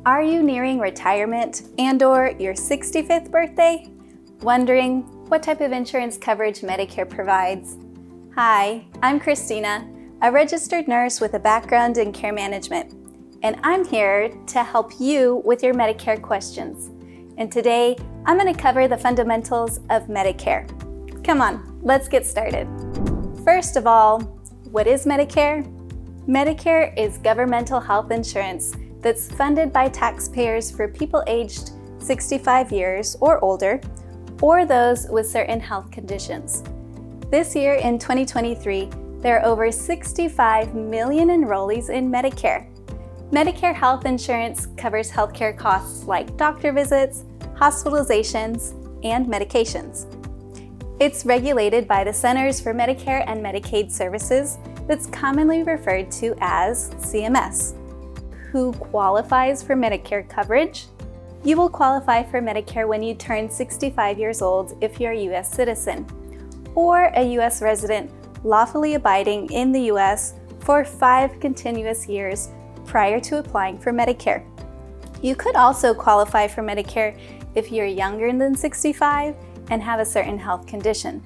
Are you nearing retirement and/or your 65th birthday? Wondering what type of insurance coverage Medicare provides? Hi, I'm Christina, a registered nurse with a background in care management, and I'm here to help you with your Medicare questions. And today, I'm going to cover the fundamentals of Medicare. Come on, let's get started. First of all, what is Medicare? Medicare is governmental health insurance that's funded by taxpayers for people aged 65 years or older, or those with certain health conditions. This year in 2023, there are over 65 million enrollees in Medicare. Medicare health insurance covers healthcare costs like doctor visits, hospitalizations, and medications. It's regulated by the Centers for Medicare and Medicaid Services, that's commonly referred to as CMS. Who qualifies for Medicare coverage? You will qualify for Medicare when you turn 65 years old if you're a U.S. citizen, or a U.S. resident lawfully abiding in the U.S. for 5 continuous years prior to applying for Medicare. You could also qualify for Medicare if you're younger than 65 and have a certain health condition.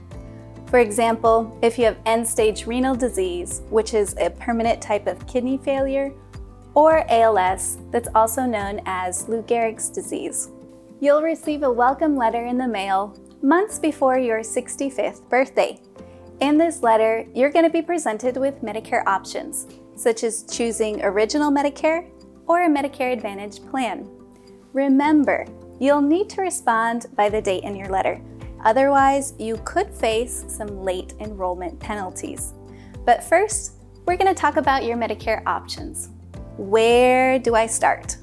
For example, if you have end-stage renal disease, which is a permanent type of kidney failure, or ALS, that's also known as Lou Gehrig's disease. You'll receive a welcome letter in the mail months before your 65th birthday. In this letter, you're going to be presented with Medicare options, such as choosing Original Medicare or a Medicare Advantage Plan. Remember, you'll need to respond by the date in your letter. Otherwise, you could face some late enrollment penalties. But first, we're going to talk about your Medicare options. Where do I start?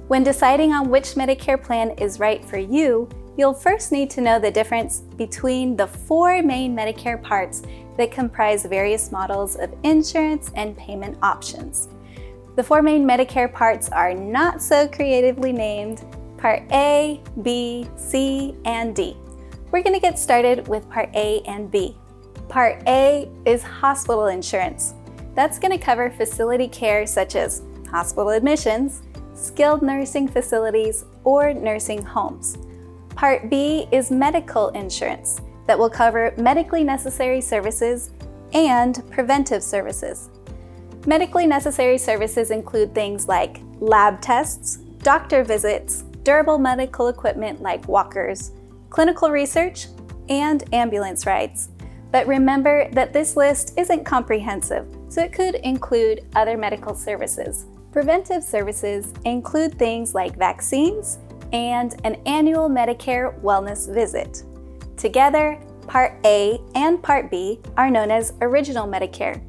When deciding on which Medicare plan is right for you, you'll first need to know the difference between the 4 main Medicare parts that comprise various models of insurance and payment options. The 4 main Medicare parts are not so creatively named: Part A, B, C, and D. We're going to get started with Part A and B. Part A is hospital insurance. That's going to cover facility care such as hospital admissions, skilled nursing facilities, or nursing homes. Part B is medical insurance that will cover medically necessary services and preventive services. Medically necessary services include things like lab tests, doctor visits, durable medical equipment like walkers, clinical research, and ambulance rides. But remember that this list isn't comprehensive, so it could include other medical services. Preventive services include things like vaccines and an annual Medicare wellness visit. Together, Part A and Part B are known as Original Medicare.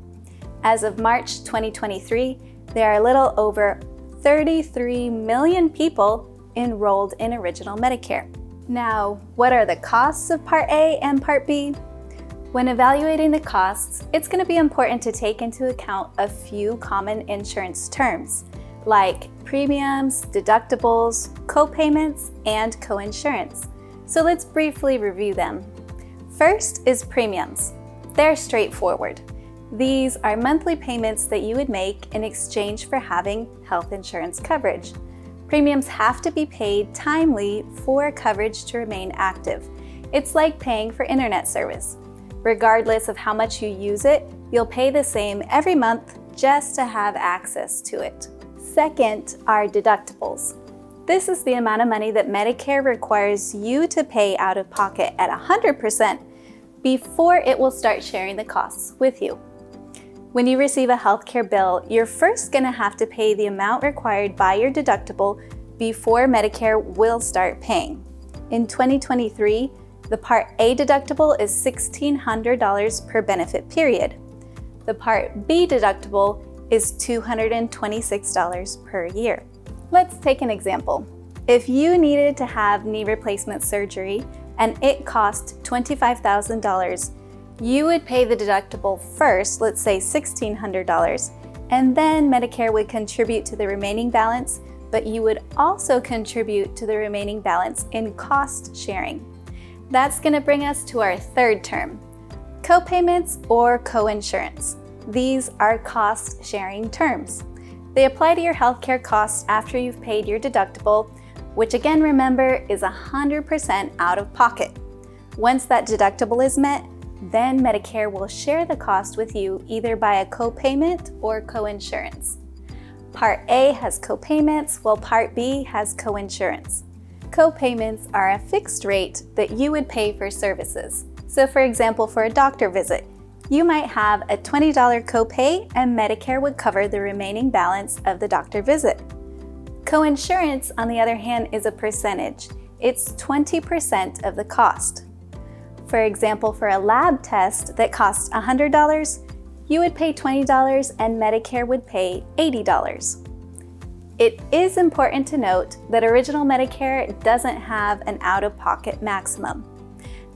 As of March 2023, there are a little over 33 million people enrolled in Original Medicare. Now, what are the costs of Part A and Part B? When evaluating the costs, it's going to be important to take into account a few common insurance terms, like premiums, deductibles, co-payments, and co-insurance. So let's briefly review them. First is premiums. They're straightforward. These are monthly payments that you would make in exchange for having health insurance coverage. Premiums have to be paid timely for coverage to remain active. It's like paying for internet service. Regardless of how much you use it, you'll pay the same every month just to have access to it. Second are deductibles. This is the amount of money that Medicare requires you to pay out of pocket at 100% before it will start sharing the costs with you. When you receive a healthcare bill, you're first going to have to pay the amount required by your deductible before Medicare will start paying. In 2023, the Part A deductible is $1,600 per benefit period. The Part B deductible is $226 per year. Let's take an example. If you needed to have knee replacement surgery and it cost $25,000, you would pay the deductible first, let's say $1,600, and then Medicare would contribute to the remaining balance, but you would also contribute to the remaining balance in cost sharing. That's going to bring us to our third term, co-payments or co-insurance. These are cost-sharing terms. They apply to your healthcare costs after you've paid your deductible, which again, remember, is 100% out of pocket. Once that deductible is met, then Medicare will share the cost with you either by a copayment or coinsurance. Part A has copayments, while Part B has coinsurance. Copayments are a fixed rate that you would pay for services. So for example, for a doctor visit, you might have a $20 copay and Medicare would cover the remaining balance of the doctor visit. Coinsurance, on the other hand, is a percentage. It's 20% of the cost. For example, for a lab test that costs $100, you would pay $20 and Medicare would pay $80. It is important to note that Original Medicare doesn't have an out-of-pocket maximum.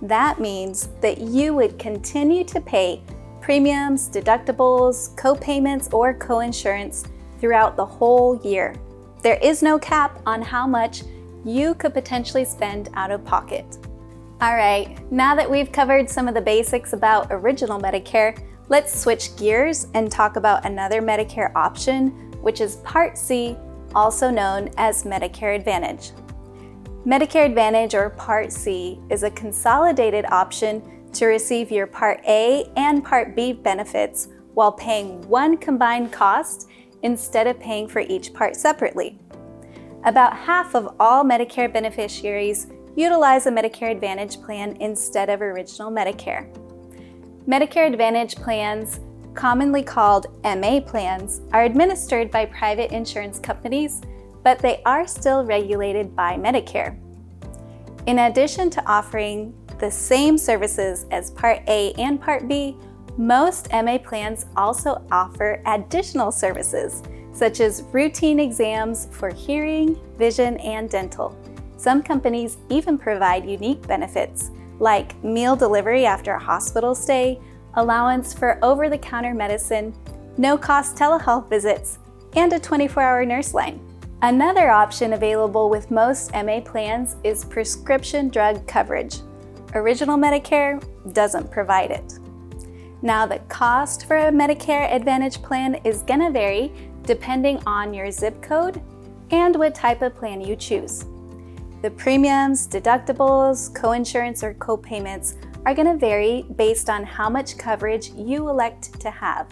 That means that you would continue to pay premiums, deductibles, co-payments, or coinsurance throughout the whole year. There is no cap on how much you could potentially spend out of pocket. All right, now that we've covered some of the basics about Original Medicare, let's switch gears and talk about another Medicare option, which is Part C, also known as Medicare Advantage. Medicare Advantage, or Part C, is a consolidated option to receive your Part A and Part B benefits while paying one combined cost instead of paying for each part separately. About half of all Medicare beneficiaries utilize a Medicare Advantage plan instead of Original Medicare. Medicare Advantage plans, commonly called MA plans, are administered by private insurance companies, but they are still regulated by Medicare. In addition to offering the same services as Part A and Part B, most MA plans also offer additional services, such as routine exams for hearing, vision, and dental. Some companies even provide unique benefits, like meal delivery after a hospital stay, allowance for over-the-counter medicine, no-cost telehealth visits, and a 24-hour nurse line. Another option available with most MA plans is prescription drug coverage. Original Medicare doesn't provide it. Now, the cost for a Medicare Advantage plan is going to vary depending on your zip code and what type of plan you choose. The premiums, deductibles, coinsurance, or copayments are going to vary based on how much coverage you elect to have.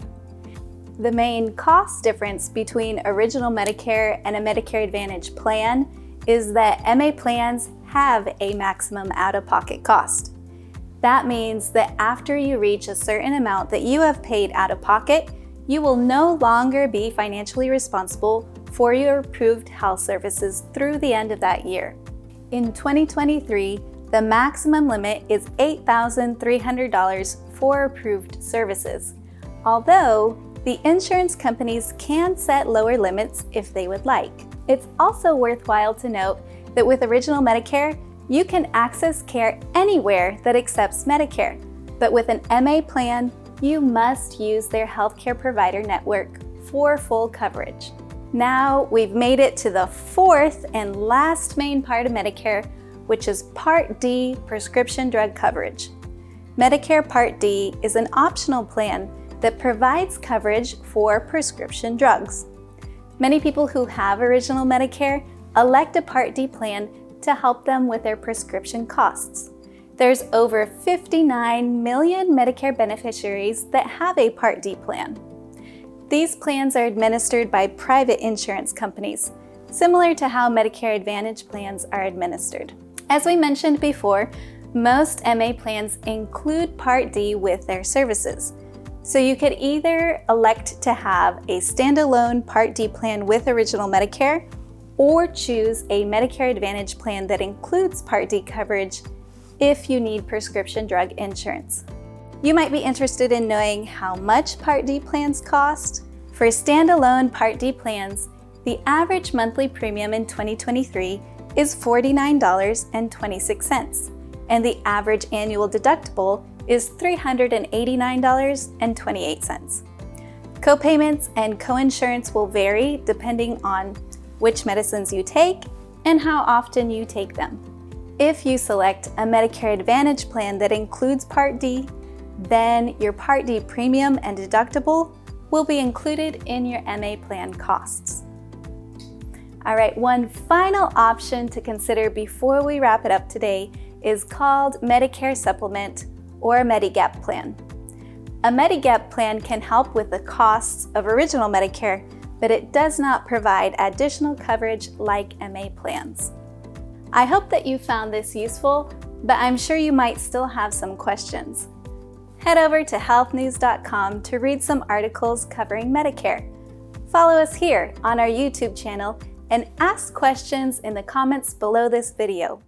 The main cost difference between Original Medicare and a Medicare Advantage plan is that MA plans have a maximum out-of-pocket cost. That means that after you reach a certain amount that you have paid out of pocket, you will no longer be financially responsible for your approved health services through the end of that year. In 2023, the maximum limit is $8,300 for approved services, although the insurance companies can set lower limits if they would like. It's also worthwhile to note that with Original Medicare, you can access care anywhere that accepts Medicare, but with an MA plan, you must use their healthcare provider network for full coverage. Now we've made it to the fourth and last main part of Medicare, which is Part D, prescription drug coverage. Medicare Part D is an optional plan that provides coverage for prescription drugs. Many people who have Original Medicare elect a Part D plan to help them with their prescription costs. There's over 59 million Medicare beneficiaries that have a Part D plan. These plans are administered by private insurance companies, similar to how Medicare Advantage plans are administered. As we mentioned before, most MA plans include Part D with their services. So you could either elect to have a standalone Part D plan with Original Medicare, or choose a Medicare Advantage plan that includes Part D coverage if you need prescription drug insurance. You might be interested in knowing how much Part D plans cost. For standalone Part D plans, the average monthly premium in 2023 is $49.26, and the average annual deductible is $389.28. Copayments and coinsurance will vary depending on which medicines you take and how often you take them. If you select a Medicare Advantage plan that includes Part D, then your Part D premium and deductible will be included in your MA plan costs. All right, one final option to consider before we wrap it up today is called Medicare Supplement or a Medigap plan. A Medigap plan can help with the costs of original Medicare, but it does not provide additional coverage like MA plans. I hope that you found this useful, but I'm sure you might still have some questions. Head over to healthnews.com to read some articles covering Medicare. Follow us here on our YouTube channel and ask questions in the comments below this video.